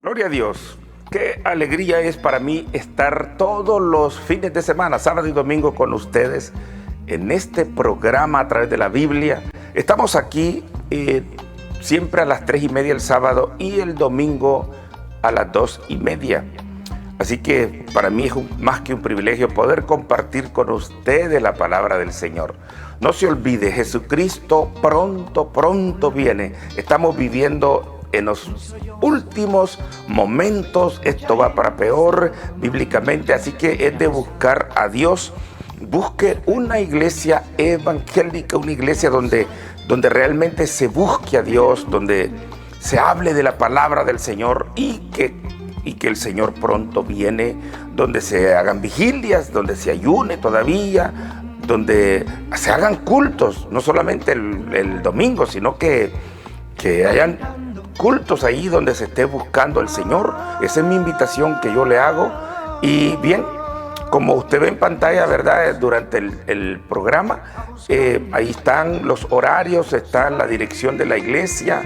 Gloria a Dios. Qué alegría es para mí estar todos los fines de semana, sábado y domingo, con ustedes en este programa a través de la Biblia. Estamos aquí siempre a las 3:30 el sábado y el domingo a las 2:30. Así que para mí es más que un privilegio poder compartir con ustedes la palabra del Señor. No se olvide, Jesucristo pronto viene. Estamos viviendo en los últimos momentos. Esto va para peor bíblicamente, así que es de buscar a Dios. Busque una iglesia evangélica, una iglesia donde realmente se busque a Dios, donde se hable de la palabra del Señor y que el Señor pronto viene, donde se hagan vigilias, donde se ayune todavía, donde se hagan cultos, no solamente el domingo, sino que hayan cultos ahí donde se esté buscando al Señor. Esa es mi invitación que yo le hago. Y bien, como usted ve en pantalla, ¿verdad? Durante el programa, ahí están los horarios, está la dirección de la iglesia,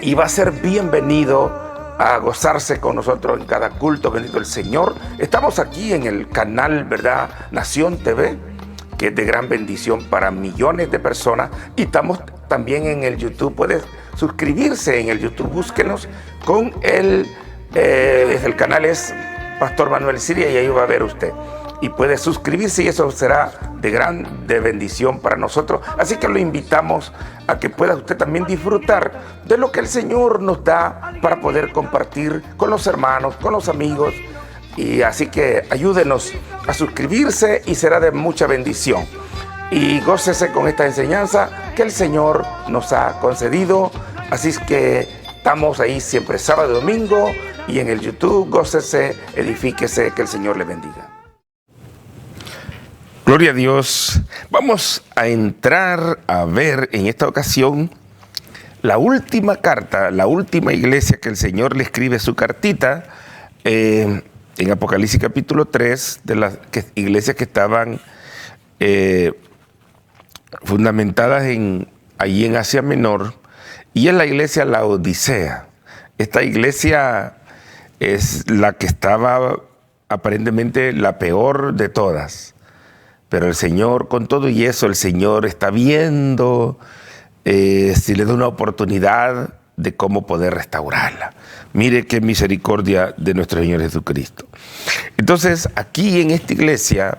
y va a ser bienvenido a gozarse con nosotros en cada culto. Bendito el Señor. Estamos aquí en el canal, ¿verdad? Nación TV, que es de gran bendición para millones de personas, y estamos también en el YouTube. Puede suscribirse en el YouTube, búsquenos con el canal es Pastor Manuel Siria, y ahí va a ver usted, y puede suscribirse, y eso será de bendición para nosotros. Así que lo invitamos a que pueda usted también disfrutar de lo que el Señor nos da para poder compartir con los hermanos, con los amigos. Y así que ayúdenos a suscribirse y será de mucha bendición. Y gócese con esta enseñanza que el Señor nos ha concedido. Así es que estamos ahí siempre sábado y domingo, y en el YouTube. Gócese, edifíquese, que el Señor le bendiga. Gloria a Dios. Vamos a entrar a ver en esta ocasión la última carta, la última iglesia que el Señor le escribe su cartita, en Apocalipsis capítulo 3, de las iglesias que estaban fundamentadas allí en Asia Menor, y es la iglesia Laodicea. Esta iglesia es la que estaba aparentemente la peor de todas, pero el Señor, con todo y eso, el Señor está viendo si le da una oportunidad de cómo poder restaurarla. Mire qué misericordia de nuestro Señor Jesucristo. Entonces, aquí en esta iglesia,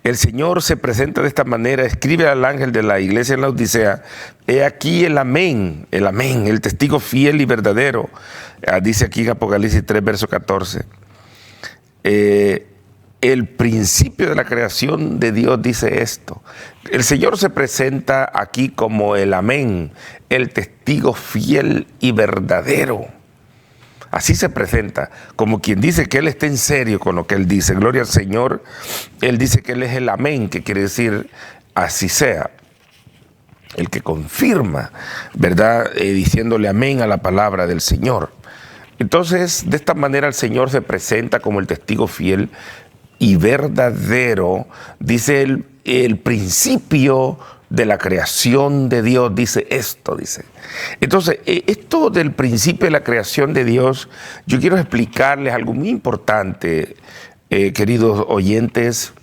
el Señor se presenta de esta manera. Escribe al ángel de la iglesia en la Odisea: he aquí el amén, el testigo fiel y verdadero. Dice aquí en Apocalipsis 3, verso 14. El principio de la creación de Dios dice esto. El Señor se presenta aquí como el amén, el testigo fiel y verdadero. Así se presenta, como quien dice que Él está en serio con lo que Él dice. Gloria al Señor. Él dice que Él es el amén, que quiere decir así sea. El que confirma, ¿verdad? Diciéndole amén a la palabra del Señor. Entonces, de esta manera el Señor se presenta como el testigo fiel y verdadero. Dice el principio de la creación de Dios, dice esto, dice. Entonces, esto del principio de la creación de Dios, yo quiero explicarles algo muy importante, queridos oyentes.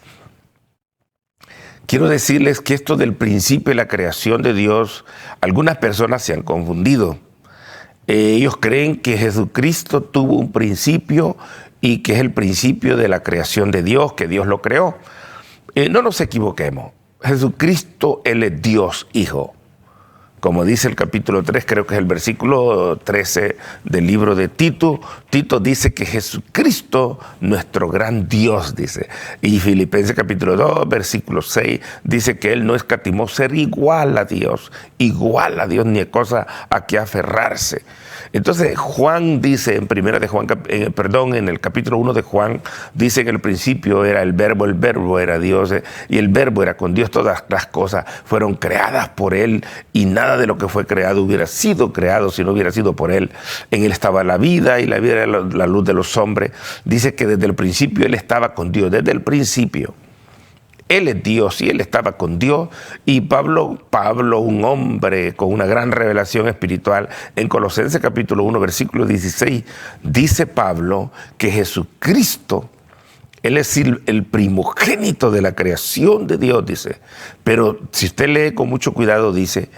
Quiero decirles que esto del principio de la creación de Dios, algunas personas se han confundido. Ellos creen que Jesucristo tuvo un principio y que es el principio de la creación de Dios, que Dios lo creó. No nos equivoquemos. Jesucristo, Él es Dios Hijo. Como dice el capítulo 3, creo que es el versículo 13 del libro de Tito. Tito dice que Jesucristo, nuestro gran Dios, dice. Y Filipenses capítulo 2, versículo 6, dice que Él no escatimó ser igual a Dios, ni es cosa a que aferrarse. Entonces Juan dice en el capítulo 1 de Juan, dice que en el principio era el verbo era Dios, y el verbo era con Dios. Todas las cosas fueron creadas por Él, y nada de lo que fue creado hubiera sido creado si no hubiera sido por Él. En Él estaba la vida, y la vida era la luz de los hombres. Dice que desde el principio Él estaba con Dios, desde el principio. Él es Dios y él estaba con Dios. Y Pablo, un hombre con una gran revelación espiritual, en Colosenses capítulo 1, versículo 16, dice Pablo que Jesucristo, él es el primogénito de la creación de Dios, dice. Pero si usted lee con mucho cuidado, dice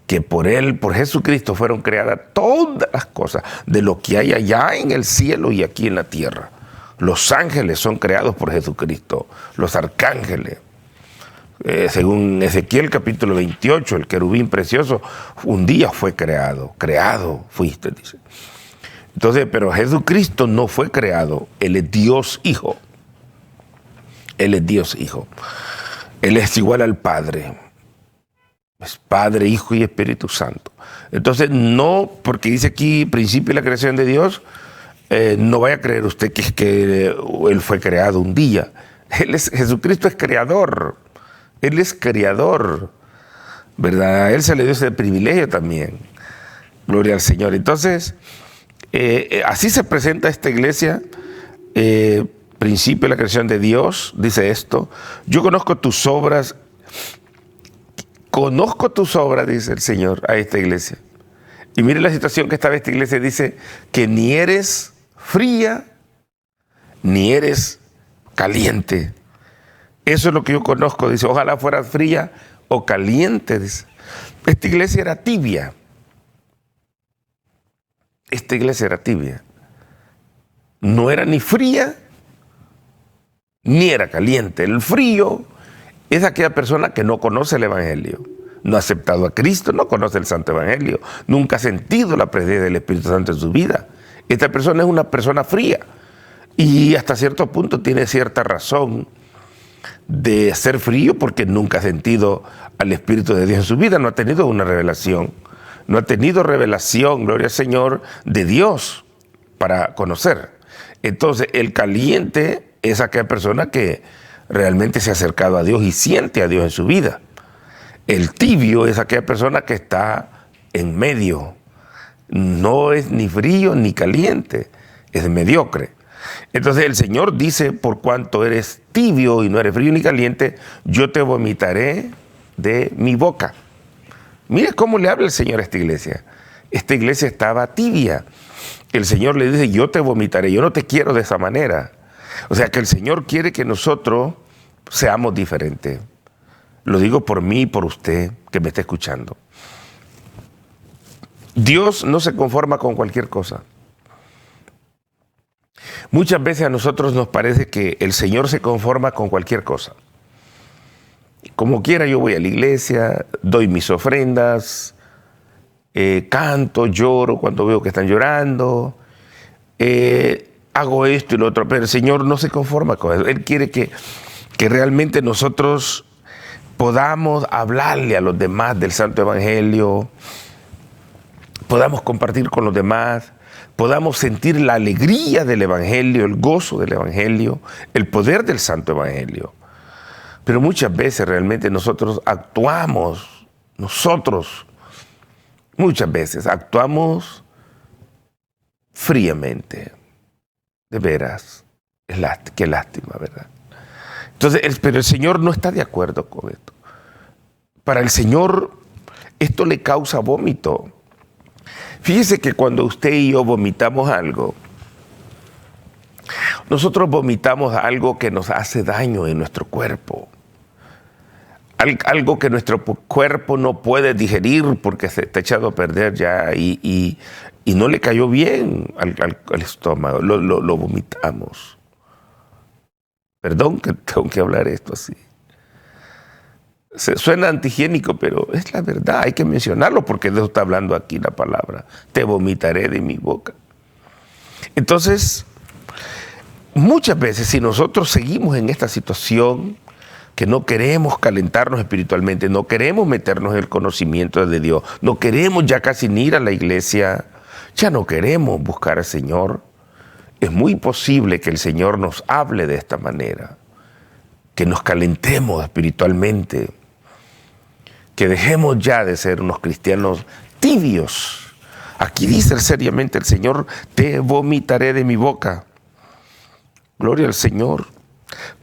que por él, por Jesucristo, fueron creadas todas las cosas de lo que hay allá en el cielo y aquí en la tierra. Los ángeles son creados por Jesucristo, los arcángeles. Según Ezequiel capítulo 28, el querubín precioso, un día fue creado fuiste, dice. Entonces, pero Jesucristo no fue creado, Él es Dios Hijo. Él es Dios Hijo. Él es igual al Padre. Es Padre, Hijo y Espíritu Santo. Entonces, no, porque dice aquí principio de la creación de Dios, no vaya a creer usted que Él fue creado un día. Jesucristo es creador. Él es creador, ¿verdad? A Él se le dio ese privilegio también. Gloria al Señor. Entonces, así se presenta esta iglesia. Principio de la creación de Dios, dice esto. Yo conozco tus obras, dice el Señor a esta iglesia. Y mire la situación que estaba esta iglesia, dice que ni eres fría, ni eres caliente. Eso es lo que yo conozco, dice, ojalá fuera fría o caliente, dice. Esta iglesia era tibia. Esta iglesia era tibia. No era ni fría, ni era caliente. El frío es aquella persona que no conoce el Evangelio, no ha aceptado a Cristo, no conoce el Santo Evangelio, nunca ha sentido la presencia del Espíritu Santo en su vida. Esta persona es una persona fría y hasta cierto punto tiene cierta razón de ser frío porque nunca ha sentido al Espíritu de Dios en su vida, no ha tenido una revelación, gloria al Señor, de Dios para conocer. Entonces, el caliente es aquella persona que realmente se ha acercado a Dios y siente a Dios en su vida. El tibio es aquella persona que está en medio, no es ni frío ni caliente, es mediocre. Entonces el Señor dice, por cuanto eres tibio y no eres frío ni caliente, yo te vomitaré de mi boca. Mire cómo le habla el Señor a esta iglesia. Esta iglesia estaba tibia. El Señor le dice, yo te vomitaré, yo no te quiero de esa manera. O sea que el Señor quiere que nosotros seamos diferentes. Lo digo por mí y por usted que me está escuchando. Dios no se conforma con cualquier cosa. Muchas veces a nosotros nos parece que el Señor se conforma con cualquier cosa. Como quiera, yo voy a la iglesia, doy mis ofrendas, canto, lloro cuando veo que están llorando, hago esto y lo otro, pero el Señor no se conforma con eso. Él quiere que realmente nosotros podamos hablarle a los demás del Santo Evangelio, podamos compartir con los demás, podamos sentir la alegría del Evangelio, el gozo del Evangelio, el poder del Santo Evangelio. Pero muchas veces realmente muchas veces actuamos fríamente. De veras, qué lástima, ¿verdad? Entonces, pero el Señor no está de acuerdo con esto. Para el Señor, esto le causa vómito. Fíjese que cuando usted y yo vomitamos algo, nosotros vomitamos algo que nos hace daño en nuestro cuerpo. Algo que nuestro cuerpo no puede digerir porque se está echado a perder ya y no le cayó bien al estómago. Lo vomitamos. Perdón que tengo que hablar esto así. Suena antihigiénico, pero es la verdad, hay que mencionarlo porque Dios está hablando aquí la palabra. Te vomitaré de mi boca. Entonces, muchas veces si nosotros seguimos en esta situación que no queremos calentarnos espiritualmente, no queremos meternos en el conocimiento de Dios, no queremos ya casi ni ir a la iglesia, ya no queremos buscar al Señor, es muy posible que el Señor nos hable de esta manera, que nos calentemos espiritualmente, que dejemos ya de ser unos cristianos tibios. Aquí dice seriamente el Señor, te vomitaré de mi boca. Gloria al Señor.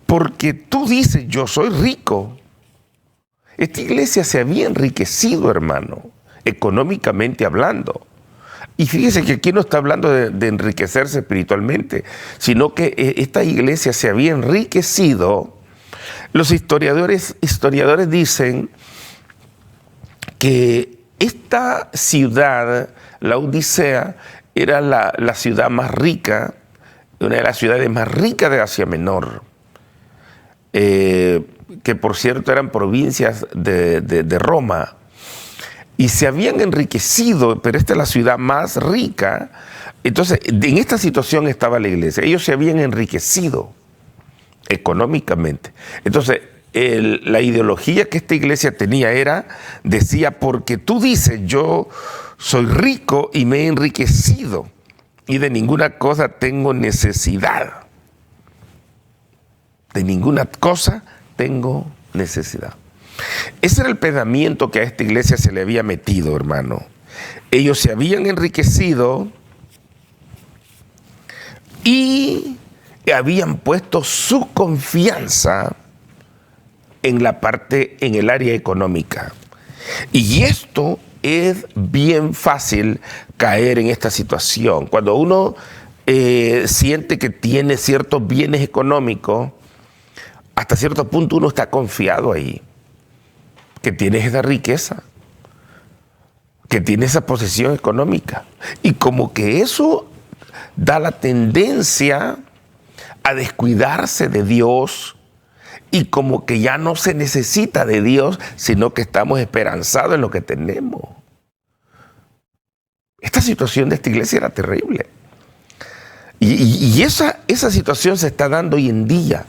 porque tú dices, yo soy rico. Esta iglesia se había enriquecido, hermano, económicamente hablando. Y fíjese que aquí no está hablando de enriquecerse espiritualmente, sino que esta iglesia se había enriquecido. Los historiadores dicen que esta ciudad, la Odisea, era la ciudad más rica, una de las ciudades más ricas de Asia Menor, que por cierto eran provincias de Roma, y se habían enriquecido, pero esta es la ciudad más rica. Entonces, en esta situación estaba la iglesia. Ellos se habían enriquecido económicamente. Entonces, la ideología que esta iglesia tenía decía, porque tú dices, yo soy rico y me he enriquecido y de ninguna cosa tengo necesidad. De ninguna cosa tengo necesidad. Ese era el pensamiento que a esta iglesia se le había metido, hermano. Ellos se habían enriquecido y habían puesto su confianza en el área económica. Y esto es bien fácil caer en esta situación. Cuando uno siente que tiene ciertos bienes económicos, hasta cierto punto uno está confiado ahí, que tiene esa riqueza, que tiene esa posesión económica. Y como que eso da la tendencia a descuidarse de Dios, y como que ya no se necesita de Dios, sino que estamos esperanzados en lo que tenemos. Esta situación de esta iglesia era terrible. Y esa situación se está dando hoy en día.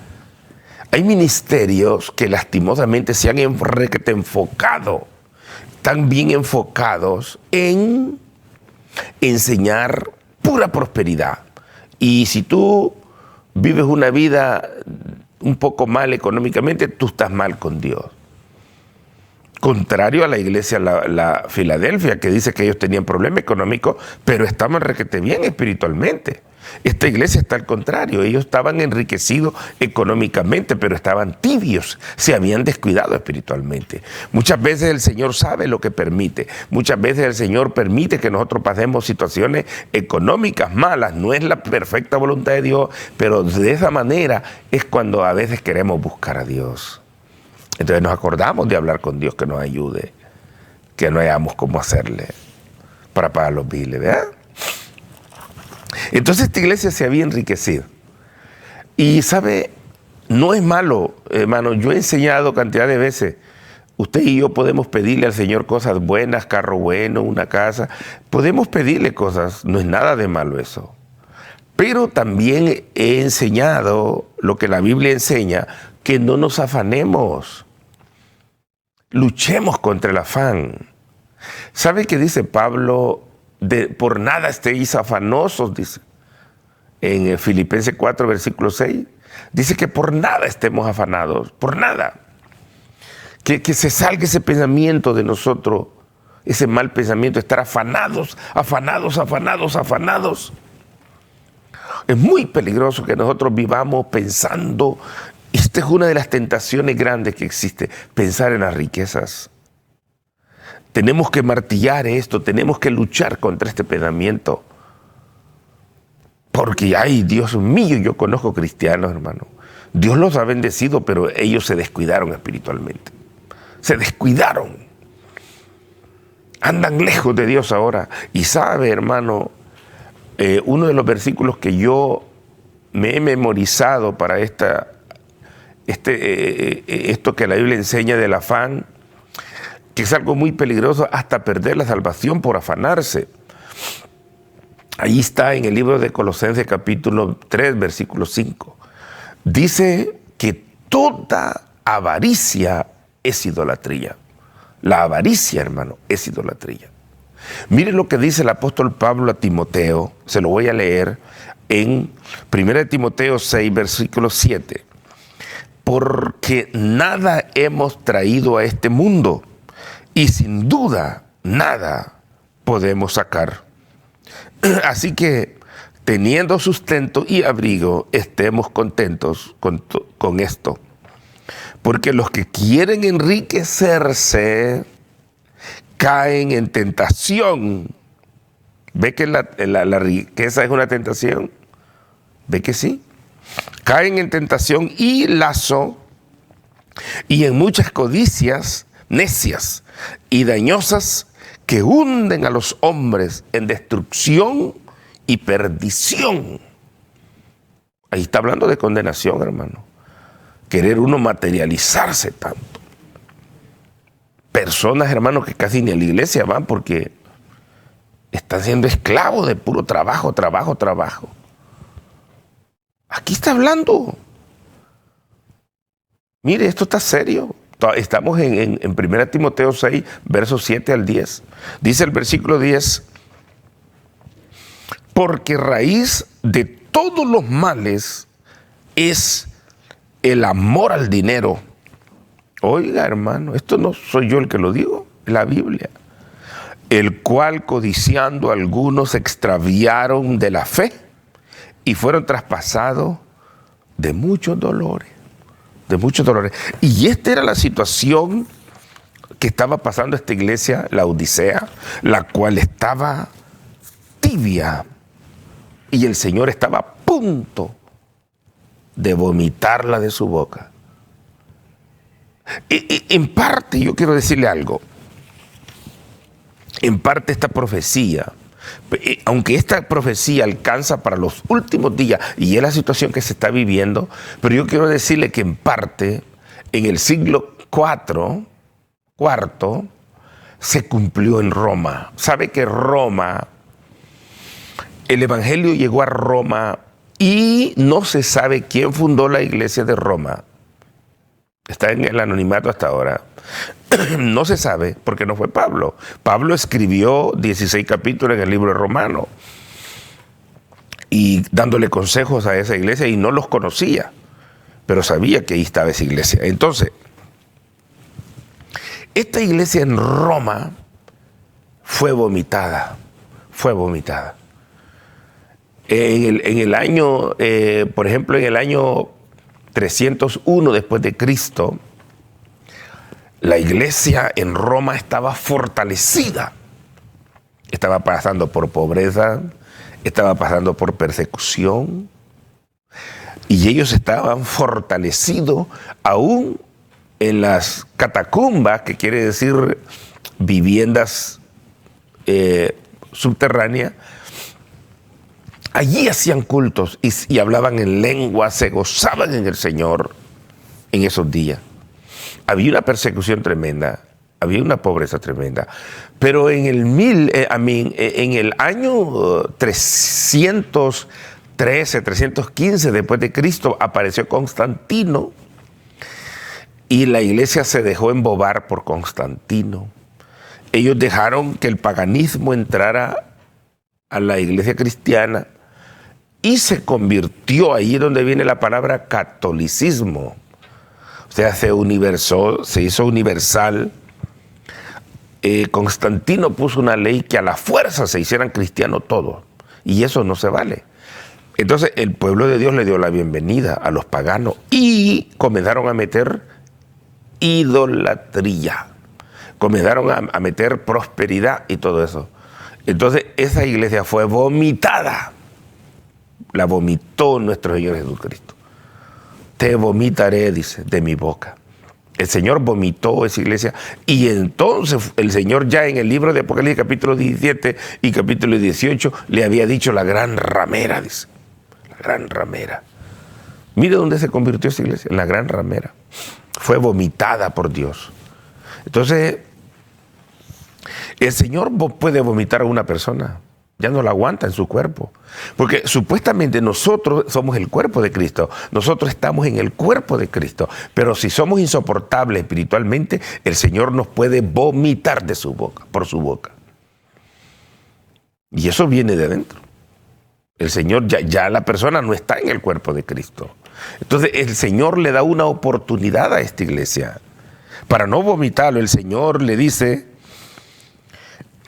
Hay ministerios que lastimosamente se han enfocado, tan bien enfocados en enseñar pura prosperidad. Y si tú vives una vida un poco mal económicamente, tú estás mal con Dios. Contrario a la iglesia, la Filadelfia, que dice que ellos tenían problemas económicos, pero estaban requete bien espiritualmente. Esta iglesia está al contrario, ellos estaban enriquecidos económicamente, pero estaban tibios, se habían descuidado espiritualmente. Muchas veces el Señor sabe lo que permite, muchas veces el Señor permite que nosotros pasemos situaciones económicas malas, no es la perfecta voluntad de Dios, pero de esa manera es cuando a veces queremos buscar a Dios. Entonces nos acordamos de hablar con Dios que nos ayude, que no hayamos cómo hacerle para pagar los biles, ¿verdad? Entonces esta iglesia se había enriquecido. Y sabe, no es malo, hermano, yo he enseñado cantidad de veces, usted y yo podemos pedirle al Señor cosas buenas, carro bueno, una casa, podemos pedirle cosas, no es nada de malo eso. Pero también he enseñado lo que la Biblia enseña, que no nos afanemos, luchemos contra el afán. ¿Sabe qué dice Pablo? Por nada estéis afanosos, dice, en Filipenses 4, versículo 6. Dice que por nada estemos afanados, por nada. Que se salga ese pensamiento de nosotros, ese mal pensamiento, estar afanados. Es muy peligroso que nosotros vivamos pensando. Esta es una de las tentaciones grandes que existe, pensar en las riquezas. Tenemos que martillar esto, tenemos que luchar contra este pensamiento. Porque, ay, Dios mío, yo conozco cristianos, hermano. Dios los ha bendecido, pero ellos se descuidaron espiritualmente. Se descuidaron. Andan lejos de Dios ahora. Y sabe, hermano, uno de los versículos que yo me he memorizado para esto que la Biblia enseña del afán, que es algo muy peligroso, hasta perder la salvación por afanarse. Ahí está en el libro de Colosenses capítulo 3, versículo 5. Dice que toda avaricia es idolatría. La avaricia, hermano, es idolatría. Mire lo que dice el apóstol Pablo a Timoteo, se lo voy a leer en 1 Timoteo 6, versículo 7. Porque nada hemos traído a este mundo, y sin duda nada podemos sacar. Así que teniendo sustento y abrigo, estemos contentos con esto. Porque los que quieren enriquecerse caen en tentación. ¿Ve que la riqueza es una tentación? ¿Ve que sí? Caen en tentación y lazo, y en muchas codicias necias y dañosas que hunden a los hombres en destrucción y perdición. Ahí está hablando de condenación, hermano. Querer uno materializarse tanto. Personas, hermano, que casi ni a la iglesia van porque están siendo esclavos de puro trabajo, trabajo, trabajo. Aquí está hablando. Mire, esto está serio. Estamos en 1 Timoteo 6, versos 7 al 10. Dice el versículo 10, porque raíz de todos los males es el amor al dinero. Oiga, hermano, esto no soy yo el que lo digo, es la Biblia. El cual, codiciando algunos, se extraviaron de la fe y fueron traspasados de muchos dolores. De muchos dolores. Y esta era la situación que estaba pasando esta iglesia, la Odisea, la cual estaba tibia. Y el Señor estaba a punto de vomitarla de su boca. Y en parte, yo quiero decirle algo. En parte esta profecía, aunque esta profecía alcanza para los últimos días, y es la situación que se está viviendo, pero yo quiero decirle que en parte, en el siglo IV, se cumplió en Roma. ¿Sabe que Roma, el evangelio llegó a Roma y no se sabe quién fundó la iglesia de Roma? Está en el anonimato hasta ahora. No se sabe porque no fue Pablo. Pablo escribió 16 capítulos en el libro de Romanos y dándole consejos a esa iglesia, y no los conocía, pero sabía que ahí estaba esa iglesia. Entonces, esta iglesia en Roma fue vomitada. En el año, por ejemplo, en el año 301 después de Cristo, la iglesia en Roma estaba fortalecida. Estaba pasando por pobreza, estaba pasando por persecución, y ellos estaban fortalecidos aún en las catacumbas, que quiere decir viviendas subterráneas. Allí hacían cultos y hablaban en lengua, se gozaban en el Señor en esos días. Había una persecución tremenda, había una pobreza tremenda, pero en el año 313, 315 después de Cristo apareció Constantino, y la iglesia se dejó embobar por Constantino. Ellos dejaron que el paganismo entrara a la iglesia cristiana y se convirtió, ahí donde viene la palabra catolicismo. O sea, se hizo universal. Constantino puso una ley que a la fuerza se hicieran cristianos todos, y eso no se vale. Entonces el pueblo de Dios le dio la bienvenida a los paganos y comenzaron a meter idolatría, comenzaron a meter prosperidad y todo eso. Entonces esa iglesia fue vomitada, la vomitó nuestro Señor Jesucristo. Te vomitaré, dice, de mi boca. El Señor vomitó esa iglesia, y entonces el Señor ya en el libro de Apocalipsis capítulo 17 y capítulo 18 le había dicho la gran ramera, dice, la gran ramera. Mire dónde se convirtió esa iglesia, en la gran ramera. Fue vomitada por Dios. Entonces, el Señor puede vomitar a una persona, ya no la aguanta en su cuerpo, porque supuestamente nosotros somos el cuerpo de Cristo, nosotros estamos en el cuerpo de Cristo, pero si somos insoportables espiritualmente, el Señor nos puede vomitar de su boca, por su boca. Y eso viene de adentro. El Señor, ya la persona no está en el cuerpo de Cristo. Entonces el Señor le da una oportunidad a esta iglesia para no vomitarlo. El Señor le dice: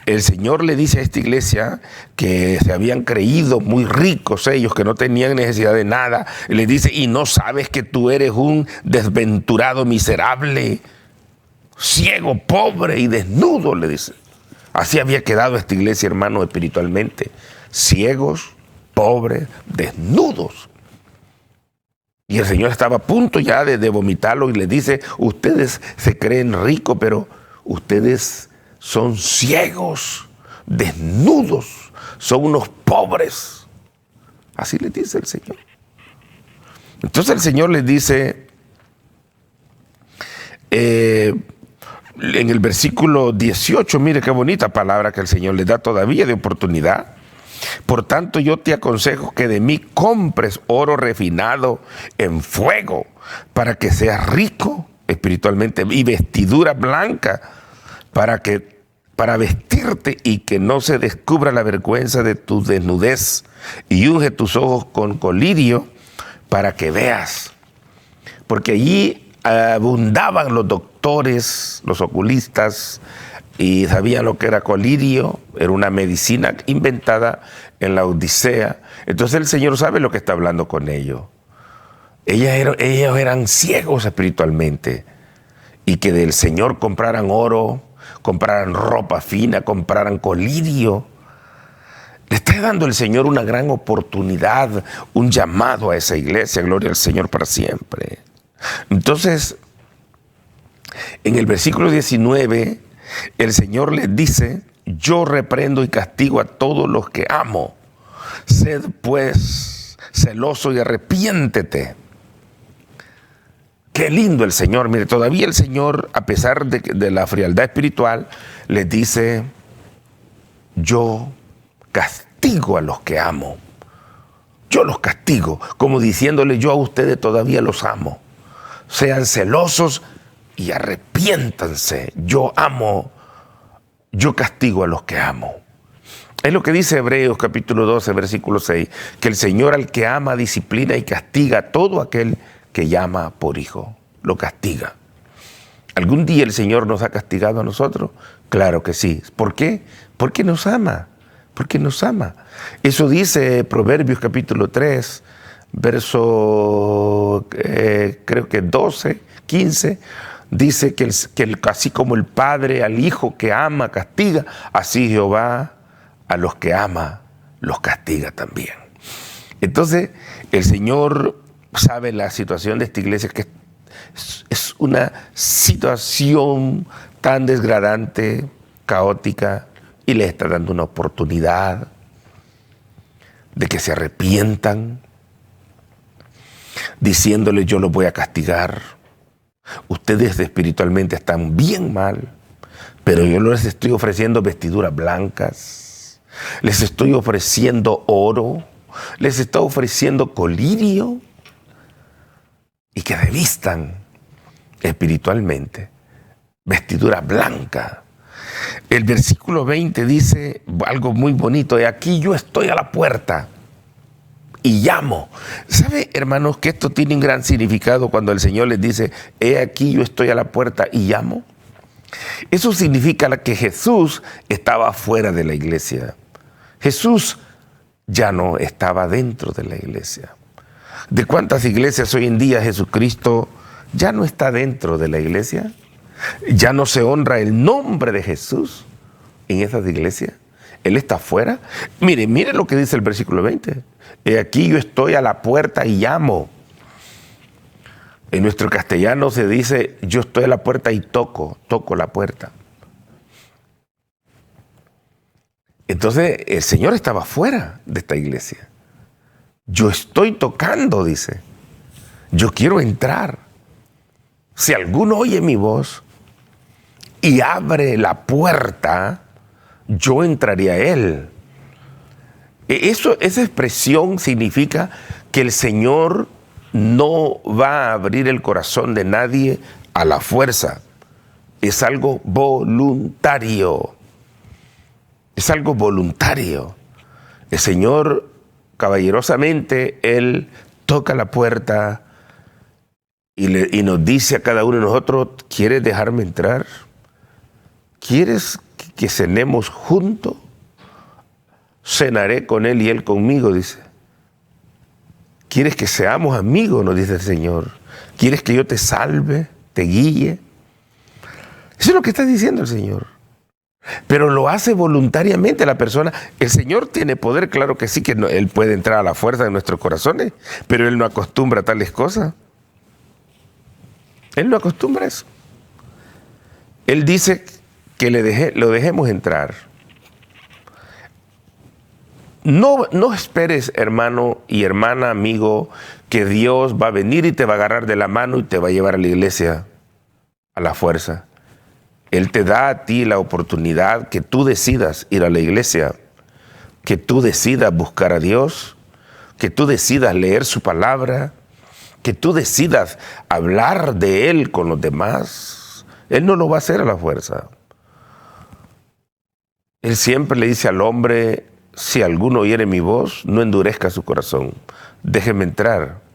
el Señor le dice a esta iglesia que se habían creído muy ricos ellos, que no tenían necesidad de nada. Le dice, y no sabes que tú eres un desventurado miserable, ciego, pobre y desnudo, le dice. Así había quedado esta iglesia, hermano, espiritualmente. Ciegos, pobres, desnudos. Y el Señor estaba a punto ya de vomitarlo y le dice, ustedes se creen ricos, pero ustedes son ciegos, desnudos, son unos pobres. Así les dice el Señor. Entonces el Señor les dice, en el versículo 18, mire qué bonita palabra que el Señor les da todavía de oportunidad. Por tanto, yo te aconsejo que de mí compres oro refinado en fuego para que seas rico espiritualmente y vestidura blanca para vestirte y que no se descubra la vergüenza de tu desnudez, y unge tus ojos con colirio para que veas. Porque allí abundaban los doctores, los oculistas, y sabían lo que era colirio. Era una medicina inventada en la Odisea. Entonces el Señor sabe lo que está hablando con ellos. Ellos eran ciegos espiritualmente, y que del Señor compraran oro, compraran ropa fina, compraran colirio. Le está dando el Señor una gran oportunidad, un llamado a esa iglesia. Gloria al Señor para siempre. Entonces, en el versículo 19, el Señor les dice, yo reprendo y castigo a todos los que amo. Sed pues celoso y arrepiéntete. Qué lindo el Señor. Mire, todavía el Señor, a pesar de la frialdad espiritual, les dice, yo castigo a los que amo. Yo los castigo, como diciéndole, yo a ustedes todavía los amo. Sean celosos y arrepiéntanse. Yo amo, yo castigo a los que amo. Es lo que dice Hebreos capítulo 12, versículo 6, que el Señor al que ama disciplina y castiga a todo aquel que llama por hijo. Lo castiga. ¿Algún día el Señor nos ha castigado a nosotros? Claro que sí. ¿Por qué? Porque nos ama. Porque nos ama. Eso dice Proverbios capítulo 3, verso creo que 12, 15. Dice que así como el Padre al Hijo que ama castiga, así Jehová a los que ama los castiga también. Entonces el Señor sabe la situación de esta iglesia, que es una situación tan desgradante, caótica, y le está dando una oportunidad de que se arrepientan, diciéndole, yo los voy a castigar. Ustedes espiritualmente están bien mal, pero yo les estoy ofreciendo vestiduras blancas, les estoy ofreciendo oro, les estoy ofreciendo colirio, y que revistan espiritualmente vestidura blanca. El versículo 20 dice algo muy bonito, aquí yo estoy a la puerta y llamo. ¿Sabe, hermanos, que esto tiene un gran significado cuando el Señor les dice, he aquí yo estoy a la puerta y llamo? Eso significa que Jesús estaba fuera de la iglesia. Jesús ya no estaba dentro de la iglesia. ¿De cuántas iglesias hoy en día Jesucristo ya no está dentro de la iglesia? ¿Ya no se honra el nombre de Jesús en esas iglesias? Él está afuera. Mire lo que dice el versículo 20. He aquí yo estoy a la puerta y llamo. En nuestro castellano se dice, yo estoy a la puerta y toco la puerta. Entonces el Señor estaba fuera de esta iglesia. Yo estoy tocando, dice. Yo quiero entrar. Si alguno oye mi voz y abre la puerta, yo entraré a él. Esa expresión significa que el Señor no va a abrir el corazón de nadie a la fuerza. Es algo voluntario. Es algo voluntario. El Señor, caballerosamente, Él toca la puerta y nos dice a cada uno de nosotros, ¿quieres dejarme entrar? ¿Quieres que cenemos juntos, cenaré con él y él conmigo, dice. ¿Quieres que seamos amigos?, nos dice el Señor. ¿Quieres que yo te salve, te guíe? Eso es lo que está diciendo el Señor. Pero lo hace voluntariamente la persona. El Señor tiene poder, claro que sí, que Él puede entrar a la fuerza de nuestros corazones, pero Él no acostumbra a tales cosas. Él no acostumbra a eso. Él dice que lo dejemos entrar. No esperes, hermano y hermana, amigo, que Dios va a venir y te va a agarrar de la mano y te va a llevar a la iglesia a la fuerza. Él te da a ti la oportunidad que tú decidas ir a la iglesia, que tú decidas buscar a Dios, que tú decidas leer su palabra, que tú decidas hablar de Él con los demás. Él no lo va a hacer a la fuerza. Él siempre le dice al hombre: si alguno oyere mi voz, no endurezca su corazón, déjeme entrar.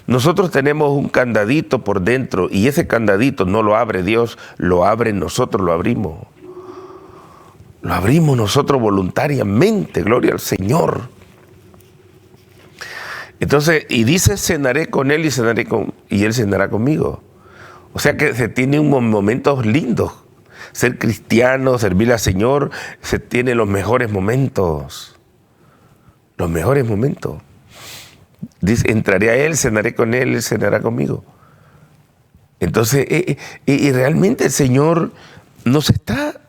Nosotros tenemos un candadito por dentro y ese candadito no lo abre Dios, lo abre nosotros, lo abrimos. Lo abrimos nosotros voluntariamente, gloria al Señor. Entonces, y dice: cenaré con él y él cenará conmigo. O sea que se tiene momentos lindos. Ser cristiano, servir al Señor, se tiene los mejores momentos. Los mejores momentos. Dice: entraré a él, cenaré con él cenará conmigo. Entonces, y realmente el Señor nos está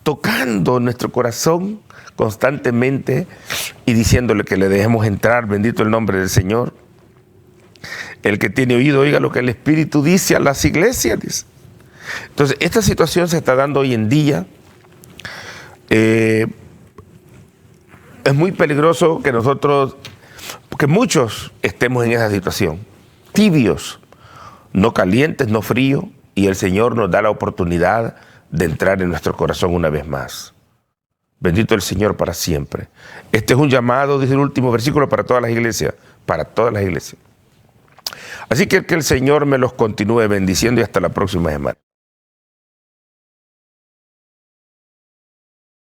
tocando nuestro corazón constantemente y diciéndole que le dejemos entrar. Bendito el nombre del Señor. El que tiene oído, oiga lo que el Espíritu dice a las iglesias, dice. Entonces, esta situación se está dando hoy en día. Es muy peligroso que muchos estemos en esa situación, tibios, no calientes, no fríos, y el Señor nos da la oportunidad de entrar en nuestro corazón una vez más. Bendito el Señor para siempre. Este es un llamado, dice el último versículo, para todas las iglesias, para todas las iglesias. Así que el Señor me los continúe bendiciendo y hasta la próxima semana.